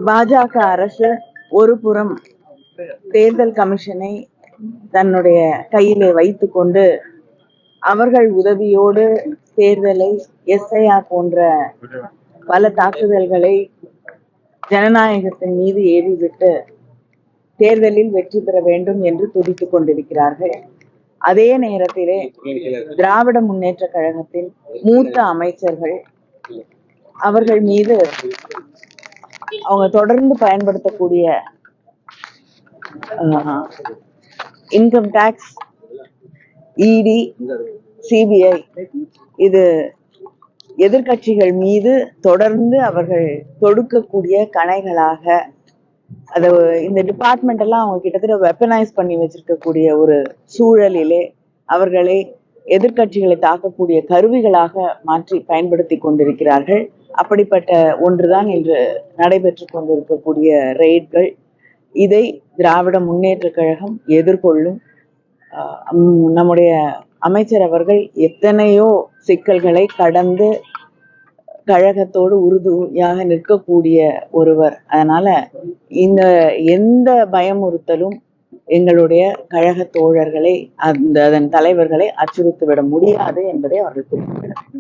பாஜக அரசு ஒரு புறம் தேர்தல் கமிஷனை தன்னுடைய கையிலே வைத்துக் கொண்டு அவர்கள் உதவியோடு தேர்தலை எஸ்ஐஆர் போன்ற பல தாக்குதல்களை ஜனநாயகத்தின் மீது ஏறிவிட்டு தேர்தலில் வெற்றி பெற வேண்டும் என்று துடித்துக் கொண்டிருக்கிறார்கள். அதே நேரத்திலே திராவிட முன்னேற்ற கழகத்தின் மூத்த அமைச்சர்கள் அவர்கள் மீது அவங்க தொடர்ந்து பயன்படுத்தக்கூடிய இன்கம் டாக்ஸ், இடி, சிபிஐ இது எதிர்கட்சிகள் மீது தொடர்ந்து அவர்கள் தொடுக்கக்கூடிய கணைகளாக அது இந்த டிபார்ட்மெண்ட் எல்லாம் அவங்க கிட்டத்தட்ட வெப்பனைஸ் பண்ணி வச்சிருக்கக்கூடிய ஒரு சூழலிலே அவர்களை எதிர்கட்சிகளை தாக்கக்கூடிய கருவிகளாக மாற்றி பயன்படுத்தி கொண்டிருக்கிறார்கள். அப்படிப்பட்ட ஒன்றுதான் இன்று நடைபெற்று கொண்டிருக்கக்கூடிய ரெய்ட்கள். இதை திராவிட முன்னேற்ற கழகம் எதிர்கொள்ளும். நம்முடைய அமைச்சர் அவர்கள் எத்தனையோ சிக்கல்களை கடந்து கழகத்தோடு உறுதியாக நிற்கக்கூடிய ஒருவர். அதனால இந்த எந்த பயமுறுத்தலும் எங்களுடைய கழக தோழர்களை அதன் தலைவர்களை அச்சுறுத்திவிட முடியாது என்பதை அவர்கள் குறிப்பிட்டார்.